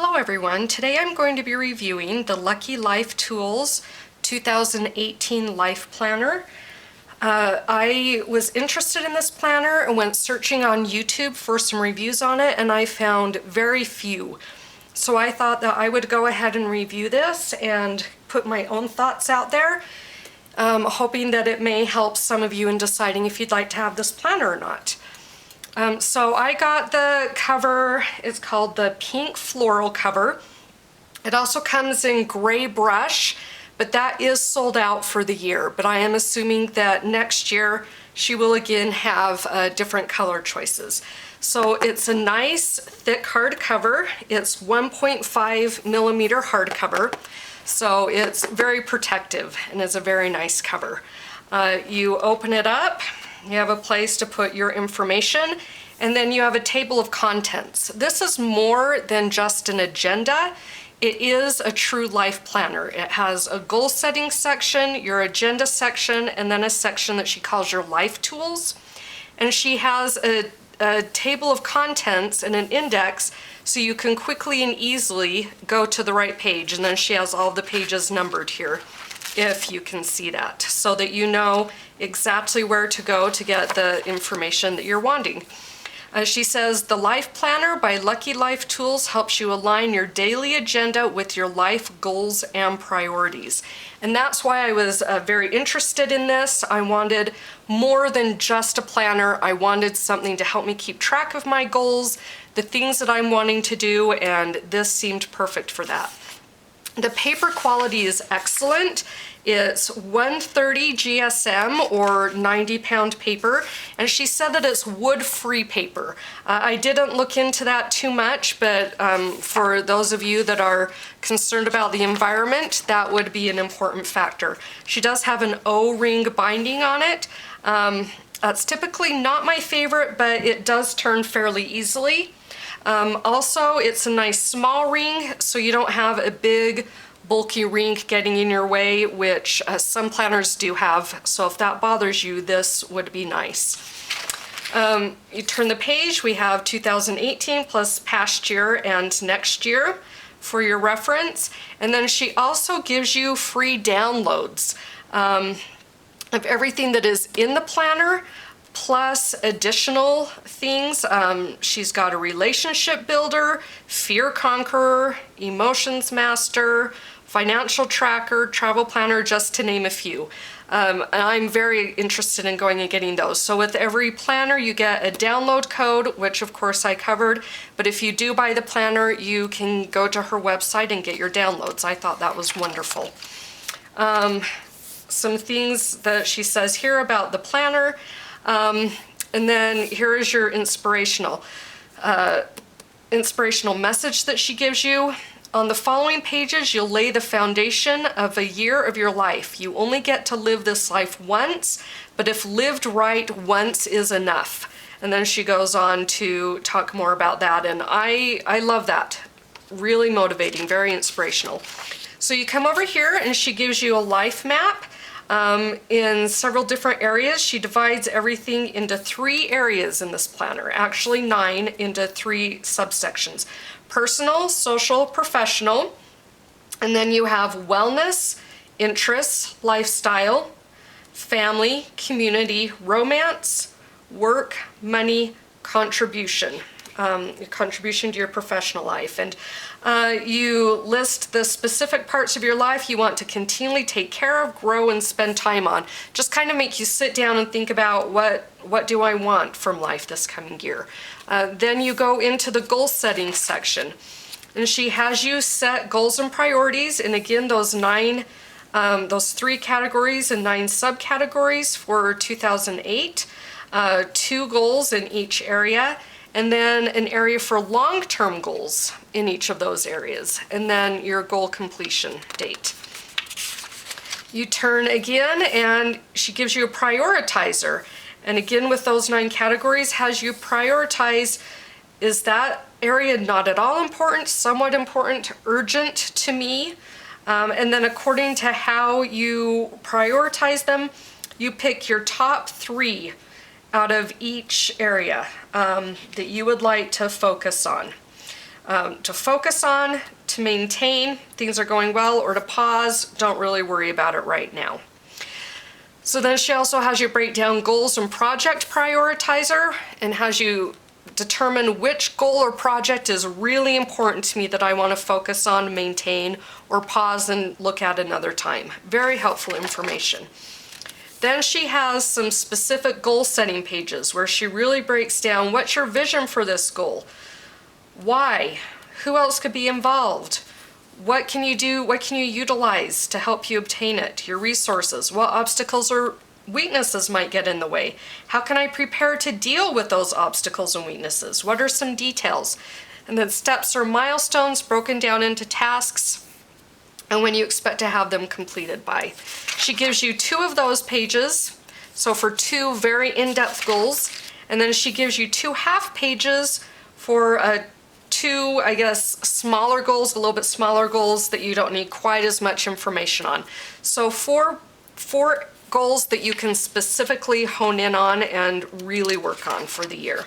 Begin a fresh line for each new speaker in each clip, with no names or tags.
Hello everyone, today I'm going to be reviewing the Lucky Life Tools 2018 Life Planner. I was interested in this planner and went searching on YouTube for some reviews on it, and I found very few. So I thought that I would go ahead and review this and put my own thoughts out there, hoping that it may help some of you in deciding if you'd like to have this planner or not. So I got the cover. It's called the pink floral cover. It also comes in gray brush, but that is sold out for the year. But I am assuming that next year she will again have different color choices. So it's a nice thick hardcover. It's 1.5 millimeter hardcover. So it's very protective and is a very nice cover. You open it up. You have a place to put your information, and then you have a table of contents. This is more than just an agenda. It is a true life planner. It has a goal setting section, your agenda section, and then a section that she calls your life tools. And she has a table of contents and an index so you can quickly and easily go to the right page. And then she has all the pages numbered here, if you can see that, so that you know exactly where to go to get the information that you're wanting. She says, the Life Planner by Lucky Life Tools helps you align your daily agenda with your life goals and priorities. And that's why I was very interested in this. I wanted more than just a planner. I wanted something to help me keep track of my goals, the things that I'm wanting to do, and this seemed perfect for that. The paper quality is excellent. It's 130 GSM or 90-pound paper, and she said that it's wood-free paper. I didn't look into that too much, but for those of you that are concerned about the environment, that would be an important factor. She does have an O-ring binding on it. That's typically not my favorite, but it does turn fairly easily. Also, it's a nice small ring, so you don't have a big bulky ring getting in your way, which some planners do have. So if that bothers you, this would be nice. You turn the page, we have 2018 plus past year and next year for your reference. And then she also gives you free downloads of everything that is in the planner, plus additional things. She's got a relationship builder, fear conqueror, emotions master, financial tracker, travel planner, just to name a few. And I'm very interested in going and getting those. So with every planner, you get a download code, which of course I covered. But if you do buy the planner, you can go to her website and get your downloads. I thought that was wonderful. Some things that she says here about the planner. And then here is your inspirational message that she gives you. On the following pages, you'll lay the foundation of a year of your life. You only get to live this life once, but if lived right, once is enough. And then she goes on to talk more about that, and I love that. Really motivating, very inspirational. So you come over here and she gives you a life map. In several different areas. She divides everything into 3 areas in this planner, actually 9 into 3 subsections. Personal, social, professional, and then you have wellness, interests, lifestyle, family, community, romance, work, money, contribution. Contribution to your professional life. And you list the specific parts of your life you want to continually take care of, grow, and spend time on. Just kind of make you sit down and think about what do I want from life this coming year. Then you go into the goal setting section. And she has you set goals and priorities, and again, those 3 categories and 9 subcategories for 2008, 2 goals in each area, and then an area for long-term goals in each of those areas, and then your goal completion date. You turn again, and she gives you a prioritizer, and again with those 9 categories has you prioritize, is that area not at all important, somewhat important, urgent to me, and then according to how you prioritize them, you pick your top 3 out of each area that you would like to focus on. to focus on, to maintain, things are going well, or to pause, don't really worry about it right now. So then she also has you break down goals and project prioritizer and has you determine which goal or project is really important to me that I want to focus on, maintain, or pause and look at another time. Very helpful information. Then she has some specific goal setting pages where she really breaks down what's your vision for this goal? Why? Who else could be involved? What can you do? What can you utilize to help you obtain it? Your resources, what obstacles or weaknesses might get in the way? How can I prepare to deal with those obstacles and weaknesses? What are some details? And then steps or milestones broken down into tasks and when you expect to have them completed by. She gives you 2 of those pages, so for 2 very in-depth goals, and then she gives you 2 half pages for 2, I guess, smaller goals, a little bit smaller goals that you don't need quite as much information on. So 4 goals that you can specifically hone in on and really work on for the year.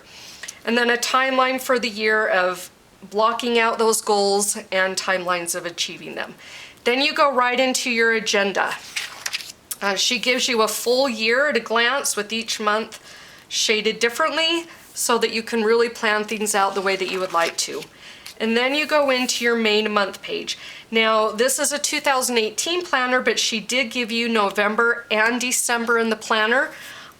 And then a timeline for the year of blocking out those goals and timelines of achieving them. Then you go right into your agenda. She gives you a full year at a glance with each month shaded differently so that you can really plan things out the way that you would like to. And then you go into your main month page. Now, this is a 2018 planner, but she did give you November and December in the planner.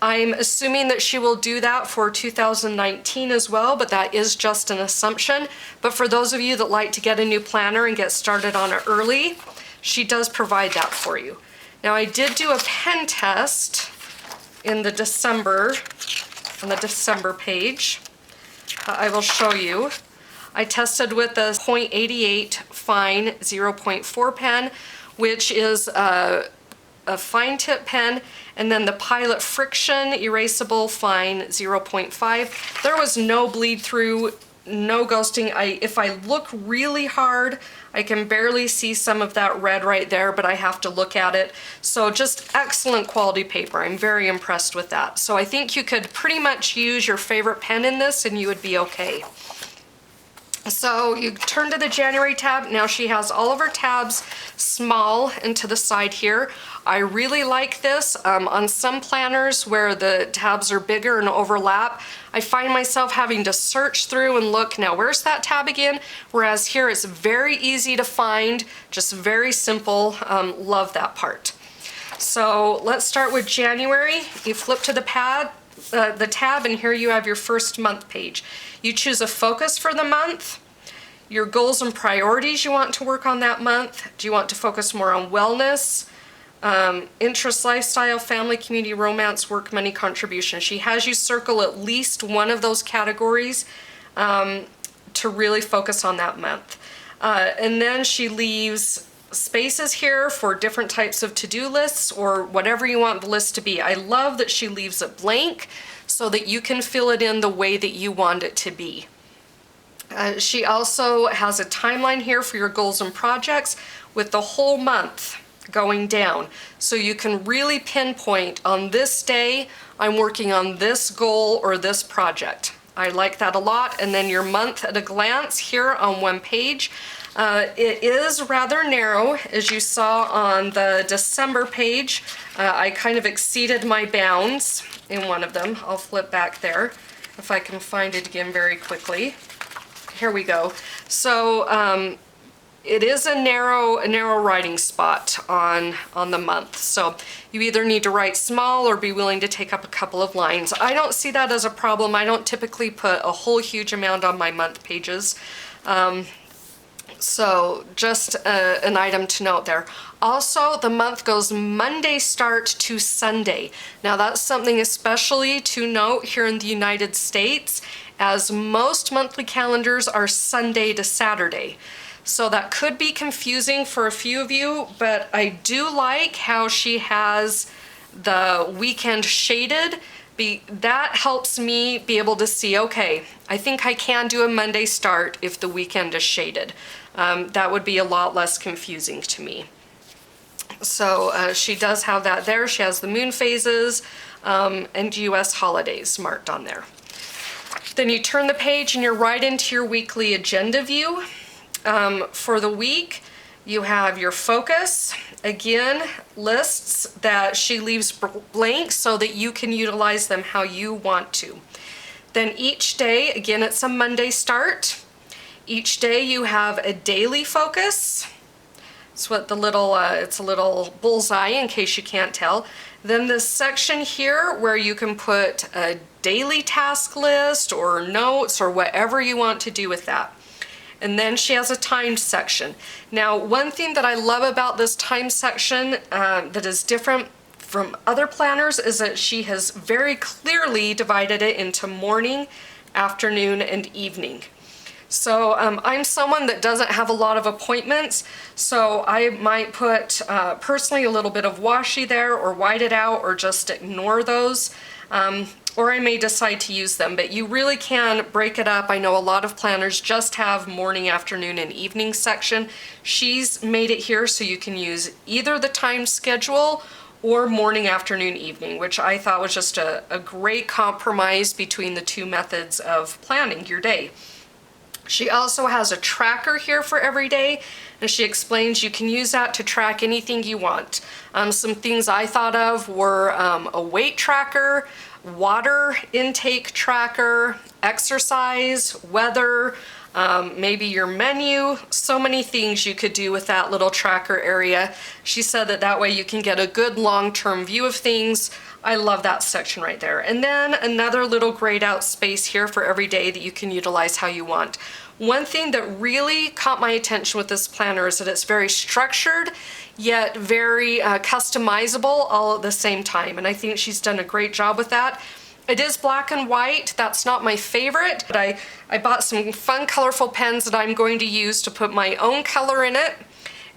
I'm assuming that she will do that for 2019 as well, but that is just an assumption. But for those of you that like to get a new planner and get started on it early, she does provide that for you. Now, I did do a pen test in the December, on the December page. I will show you. I tested with the .88 fine 0.4 pen, which is a fine tip pen, and then the Pilot Friction erasable fine 0.5. There was no bleed through, no ghosting. If I look really hard, I can barely see some of that red right there, but I have to look at it. So just excellent quality paper. I'm very impressed with that. So I think you could pretty much use your favorite pen in this and you would be okay. So you turn to the January tab. Now she has all of her tabs small and to the side here. I really like this. On some planners where the tabs are bigger and overlap, I find myself having to search through and look, now where's that tab again? Whereas here it's very easy to find, just very simple. Love that part. So let's start with January. You flip to the tab, and here you have your first month page. You choose a focus for the month, your goals and priorities you want to work on that month. Do you want to focus more on wellness, interest, lifestyle, family, community, romance, work, money, contribution? She has you circle at least one of those categories to really focus on that month. And then she leaves spaces here for different types of to-do lists or whatever you want the list to be. I love that she leaves it blank so that you can fill it in the way that you want it to be. She also has a timeline here for your goals and projects with the whole month going down. So you can really pinpoint on this day, I'm working on this goal or this project. I like that a lot. And then your month at a glance here on one page. It is rather narrow, as you saw on the December page. I kind of exceeded my bounds in one of them. I'll flip back there if I can find it again very quickly. Here we go. So it is a narrow writing spot on the month. So you either need to write small or be willing to take up a couple of lines. I don't see that as a problem. I don't typically put a whole huge amount on my month pages. So just an item to note there. Also, the month goes Monday start to Sunday. Now that's something especially to note here in the United States, as most monthly calendars are Sunday to Saturday. So that could be confusing for a few of you, but I do like how she has the weekend shaded. That helps me be able to see, okay, I think I can do a Monday start if the weekend is shaded. That would be a lot less confusing to me. So she does have that there. She has the moon phases and US holidays marked on there. Then you turn the page and you're right into your weekly agenda view. For the week, you have your focus, again, lists that she leaves blank so that you can utilize them how you want to. Then each day, again, it's a Monday start. Each day you have a daily focus. It's what the little, it's a little bullseye in case you can't tell. Then this section here where you can put a daily task list or notes or whatever you want to do with that. And then she has a timed section. Now, one thing that I love about this time section that is different from other planners is that she has very clearly divided it into morning, afternoon, and evening. So I'm someone that doesn't have a lot of appointments, so I might put personally a little bit of washi there or white it out or just ignore those. Or I may decide to use them, but you really can break it up. I know a lot of planners just have morning, afternoon, and evening section. She's made it here so you can use either the time schedule or morning, afternoon, evening, which I thought was just a great compromise between the two methods of planning your day. She also has a tracker here for every day, and she explains you can use that to track anything you want. Some things I thought of were a weight tracker, water intake tracker, exercise, weather, maybe your menu, so many things you could do with that little tracker area. She said that way you can get a good long-term view of things. I love that section right there. And then another little grayed out space here for every day that you can utilize how you want. One thing that really caught my attention with this planner is that it's very structured, yet very customizable all at the same time. And I think she's done a great job with that. It is black and white. That's not my favorite, but I bought some fun, colorful pens that I'm going to use to put my own color in it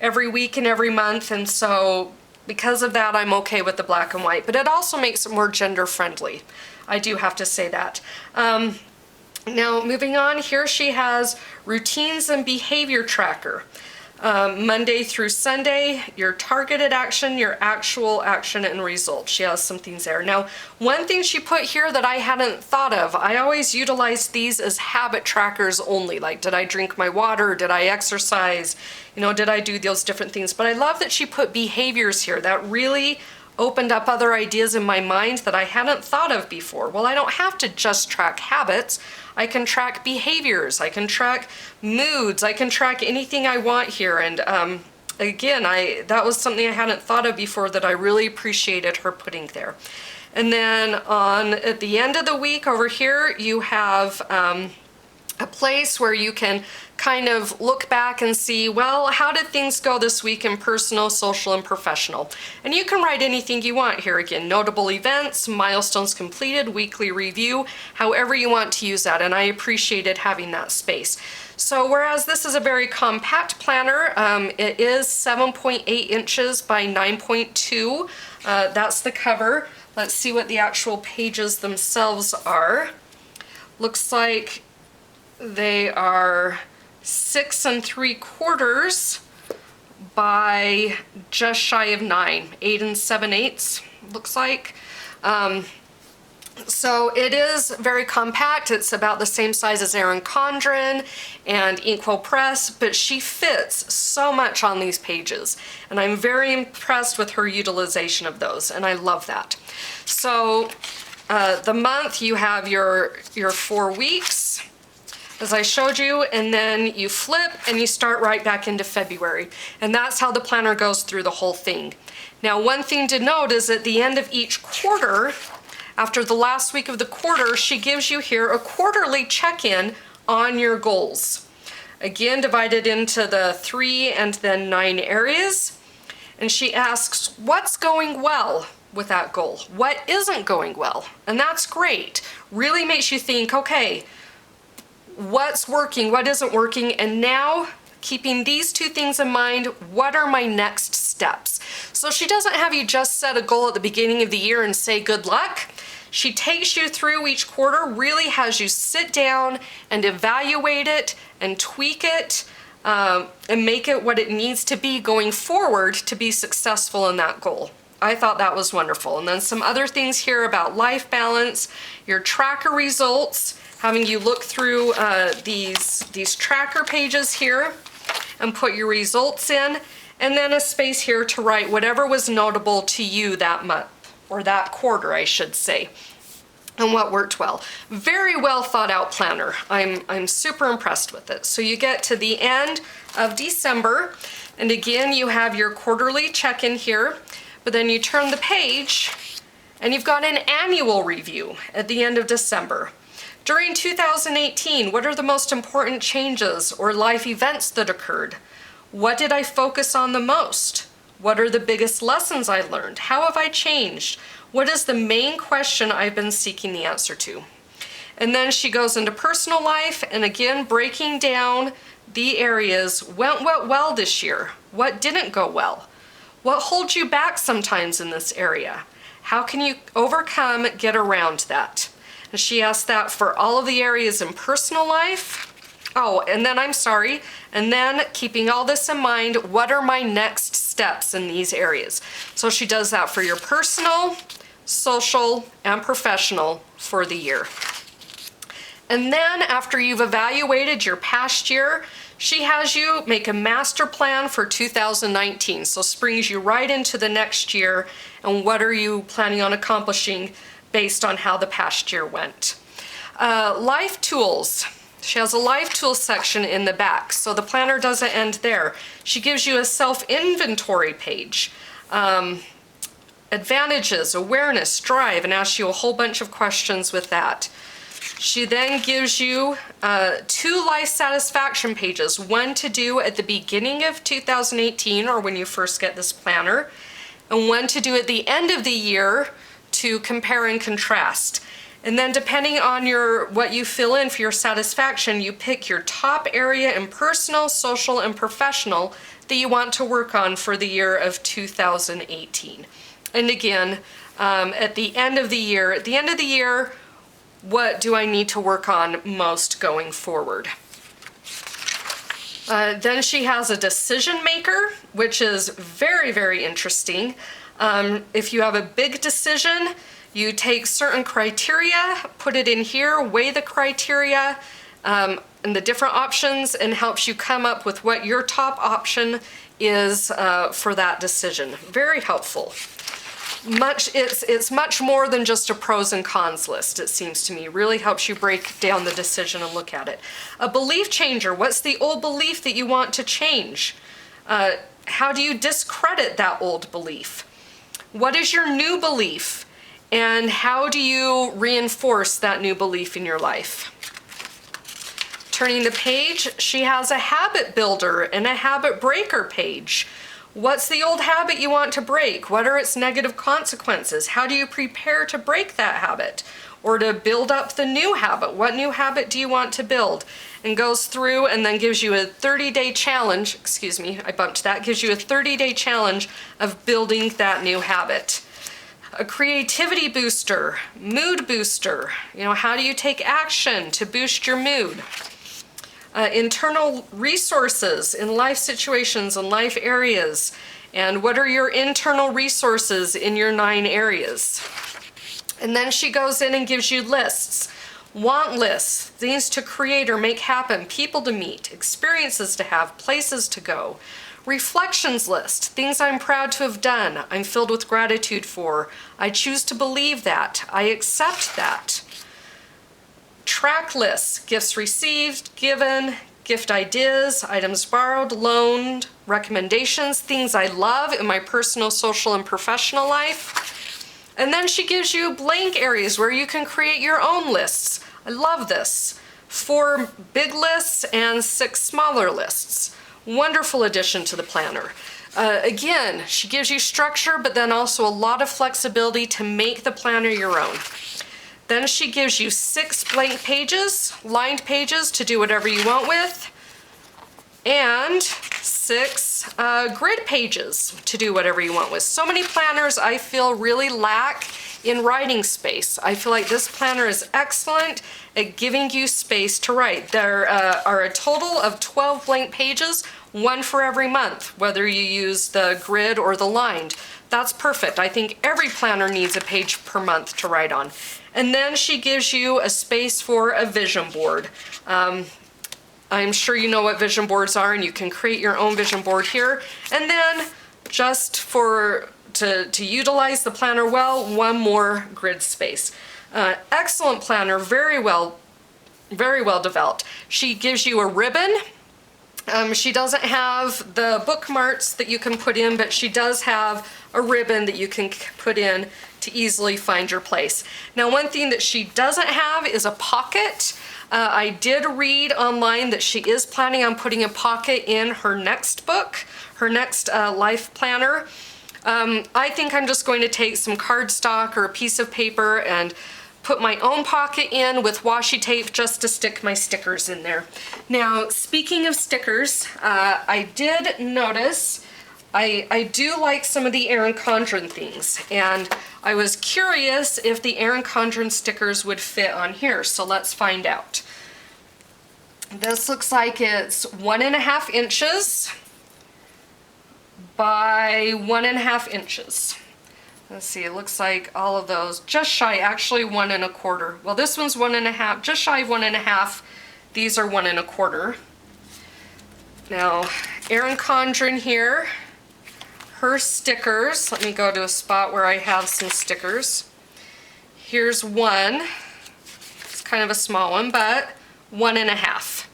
every week and every month. And so because of that, I'm okay with the black and white, but it also makes it more gender friendly. I do have to say that. Now, moving on, here she has routines and behavior tracker. Monday through Sunday, your targeted action, your actual action and results. She has some things there. Now, one thing she put here that I hadn't thought of, I always utilize these as habit trackers only. Like, did I drink my water? Did I exercise? You know, did I do those different things? But I love that she put behaviors here. That really opened up other ideas in my mind that I hadn't thought of before. Well, I don't have to just track habits. I can track behaviors, I can track moods, I can track anything I want here. And again, that was something I hadn't thought of before that I really appreciated her putting there. And then at the end of the week over here, you have a place where you can kind of look back and see, well, how did things go this week in personal, social, and professional? And you can write anything you want here. Again, notable events, milestones completed, weekly review, however you want to use that. And I appreciated having that space. So whereas this is a very compact planner, it is 7.8 inches by 9.2. That's the cover. Let's see what the actual pages themselves are. Looks like they are 6 3/4 by just shy of 9, 8 7/8 looks like. So it is very compact. It's about the same size as Erin Condren and Inkwell Press, but she fits so much on these pages. And I'm very impressed with her utilization of those, and I love that. So the month, you have your 4 weeks, as I showed you, and then you flip and you start right back into February. And that's how the planner goes through the whole thing. Now, one thing to note is at the end of each quarter, after the last week of the quarter, she gives you here a quarterly check-in on your goals. Again, divided into the 3 and then 9 areas. And she asks, what's going well with that goal? What isn't going well? And that's great. Really makes you think, okay, what's working, what isn't working, and now, keeping these two things in mind, what are my next steps? So she doesn't have you just set a goal at the beginning of the year and say good luck. She takes you through each quarter, really has you sit down and evaluate it and tweak it and make it what it needs to be going forward to be successful in that goal. I thought that was wonderful. And then some other things here about life balance, your tracker results, having you look through these tracker pages here and put your results in, and then a space here to write whatever was notable to you that month, or that quarter, I should say, and what worked well. Very well thought out planner. I'm super impressed with it. So you get to the end of December, and again, you have your quarterly check-in here, but then you turn the page and you've got an annual review at the end of December. During 2018, what are the most important changes or life events that occurred? What did I focus on the most? What are the biggest lessons I learned? How have I changed? What is the main question I've been seeking the answer to? And then she goes into personal life, and again, breaking down the areas. What went well this year? What didn't go well? What holds you back sometimes in this area? How can you overcome, get around that? And she asked that for all of the areas in personal life. Oh, and then and then keeping all this in mind, what are my next steps in these areas? So she does that for your personal, social, and professional for the year. And then after you've evaluated your past year, she has you make a master plan for 2019. So springs you right into the next year, and what are you planning on accomplishing based on how the past year went. Life tools. She has a life tools section in the back, so the planner doesn't end there. She gives you a self-inventory page. Advantages, awareness, drive, and asks you a whole bunch of questions with that. She then gives you 2 life satisfaction pages, one to do at the beginning of 2018 or when you first get this planner, and one to do at the end of the year to compare and contrast. And then depending on what you fill in for your satisfaction, you pick your top area in personal, social, and professional that you want to work on for the year of 2018. And again, at the end of the year, what do I need to work on most going forward? Then she has a decision maker, which is very, very interesting. If you have a big decision, you take certain criteria, put it in here, weigh the criteria and the different options, and helps you come up with what your top option is for that decision. Very helpful. It's much more than just a pros and cons list, it seems to me. Really helps you break down the decision and look at it. A belief changer. What's the old belief that you want to change? How do you discredit that old belief? What is your new belief? And how do you reinforce that new belief in your life? Turning the page, she has a habit builder and a habit breaker page. What's the old habit you want to break? What are its negative consequences? How do you prepare to break that habit or to build up the new habit? What new habit do you want to build? And goes through and then gives you a 30-day challenge. Excuse me, I bumped that. Gives you a 30-day challenge of building that new habit. A creativity booster, mood booster. How do you take action to boost your mood? Internal resources in life situations and life areas. And what are your internal resources in your 9 areas? And then she goes in and gives you lists. Want lists, things to create or make happen, people to meet, experiences to have, places to go. Reflections list, things I'm proud to have done, I'm filled with gratitude for, I choose to believe that, I accept that. Track lists, gifts received, given, gift ideas, items borrowed, loaned, recommendations, things I love in my personal, social, and professional life. And then she gives you blank areas where you can create your own lists. I love this. 4 big lists and 6 smaller lists. Wonderful addition to the planner. Again, she gives you structure, but then also a lot of flexibility to make the planner your own. Then she gives you 6 blank pages, lined pages to do whatever you want with, and 6 grid pages to do whatever you want with. So many planners I feel really lack in writing space. I feel like this planner is excellent at giving you space to write. There are a total of 12 blank pages, one for every month, whether you use the grid or the lined. That's perfect. I think every planner needs a page per month to write on. And then she gives you a space for a vision board. I'm sure you know what vision boards are, and you can create your own vision board here. And then just to utilize the planner well, one more grid space. Excellent planner, very well developed. She gives you a ribbon. She doesn't have the bookmarks that you can put in, but she does have a ribbon that you can put in to easily find your place. Now, one thing that she doesn't have is a pocket. I did read online that she is planning on putting a pocket in her next book, her next life planner. I think I'm just going to take some cardstock or a piece of paper and put my own pocket in with washi tape just to stick my stickers in there. Now, speaking of stickers, I did notice I do like some of the Erin Condren things, and I was curious if the Erin Condren stickers would fit on here, so let's find out. This looks like it's 1.5 inches by 1.5 inches. Let's see, it looks like all of those, just shy, actually 1.25. Well, this one's 1.5, just shy of 1.5. These are 1.25. Now, Erin Condren here, her stickers, let me go to a spot where I have some stickers. Here's one, it's kind of a small one, but 1.5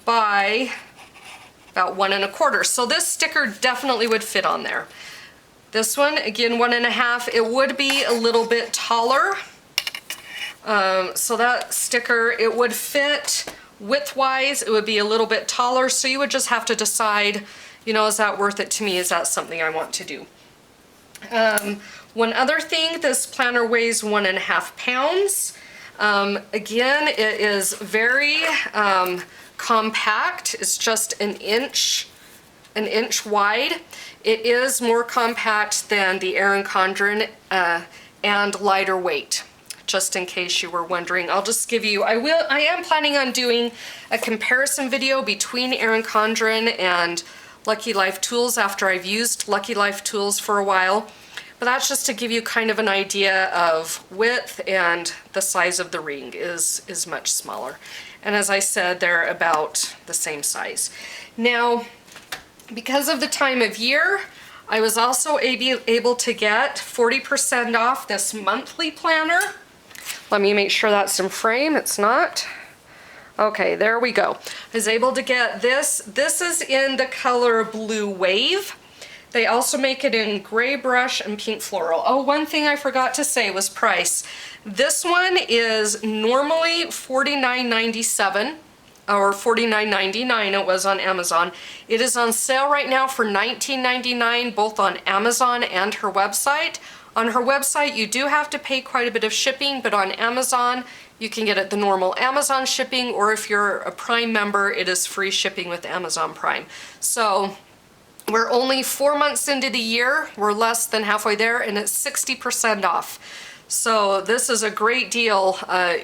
by about 1.25. So this sticker definitely would fit on there. This one, again, 1.5. It would be a little bit taller. So that sticker, it would fit width-wise. It would be a little bit taller. So you would just have to decide, you know, is that worth it to me? Is that something I want to do? One other thing, this planner weighs 1.5 pounds. Again, it is very compact. It's just an inch wide. It is more compact than the Erin Condren and lighter weight, just in case you were wondering. I'll just give you, I am planning on doing a comparison video between Erin Condren and Lucky Life Tools after I've used Lucky Life Tools for a while. But that's just to give you kind of an idea of width, and the size of the ring is much smaller. And as I said, they're about the same size. Now, because of the time of year, I was also able to get 40% off this monthly planner. Let me make sure that's in frame. It's not. Okay, there we go. I was able to get this. This is in the color Blue Wave. They also make it in gray brush and pink floral. Oh, one thing I forgot to say was price. This one is normally $49.97. Or $49.99 it was on Amazon. It is on sale right now for $19.99 both on Amazon and her website. On her website you do have to pay quite a bit of shipping, but on Amazon you can get it the normal Amazon shipping, or if you're a Prime member, it is free shipping with Amazon Prime. So we're only 4 months into the year, we're less than halfway there, and it's 60% off. So this is a great deal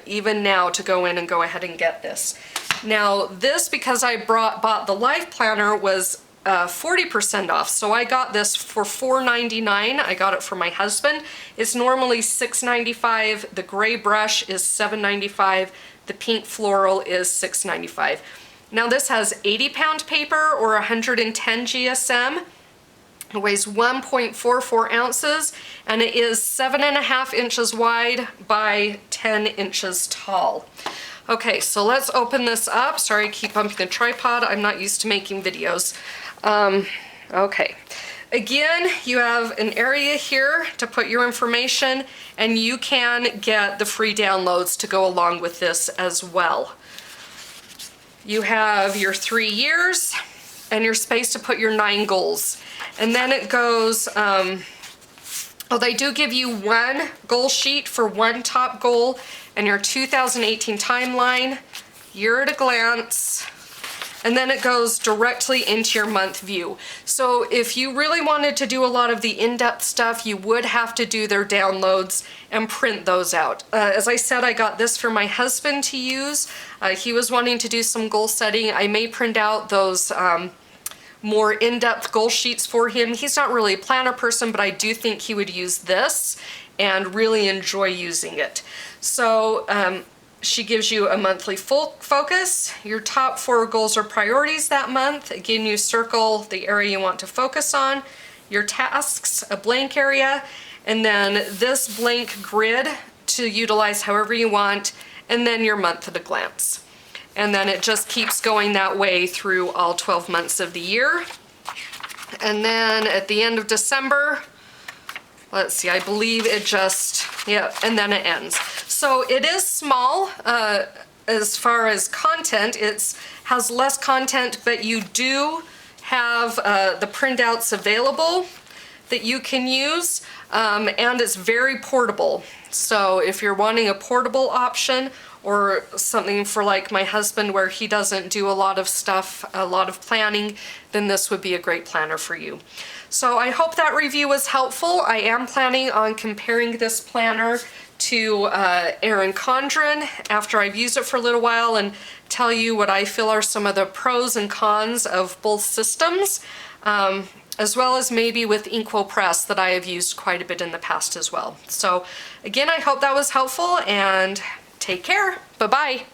even now to go in and go ahead and get this. Now this, because I bought the Life Planner, was 40% off. So I got this for $4.99. I got it for my husband. It's normally $6.95. The gray brush is $7.95. The pink floral is $6.95. Now this has 80-pound paper or 110 GSM. It weighs 1.44 ounces, and it is 7.5 inches wide by 10 inches tall. Okay, so let's open this up. Sorry, I keep bumping the tripod. I'm not used to making videos. Okay. Again, you have an area here to put your information, and you can get the free downloads to go along with this as well. You have your 3 years and your space to put your 9 goals. And then it goes, they do give you one goal sheet for one top goal, and your 2018 timeline, year at a glance, and then it goes directly into your month view. So if you really wanted to do a lot of the in-depth stuff, you would have to do their downloads and print those out. As I said, I got this for my husband to use. He was wanting to do some goal setting. I may print out those more in-depth goal sheets for him. He's not really a planner person, but I do think he would use this and really enjoy using it. So she gives you a monthly full focus, your top 4 goals or priorities that month. Again, you circle the area you want to focus on, your tasks, a blank area, and then this blank grid to utilize however you want, and then your month at a glance. And then it just keeps going that way through all 12 months of the year. And then at the end of December, let's see, I believe it just, yeah, and then it ends. So it is small as far as content. It has less content, but you do have the printouts available that you can use, and it's very portable. So if you're wanting a portable option, or something for like my husband where he doesn't do a lot of stuff, a lot of planning, then this would be a great planner for you. So I hope that review was helpful. I am planning on comparing this planner to Erin Condren after I've used it for a little while and tell you what I feel are some of the pros and cons of both systems, as well as maybe with Inkwell Press that I have used quite a bit in the past as well. So again, I hope that was helpful, and take care. Bye-bye.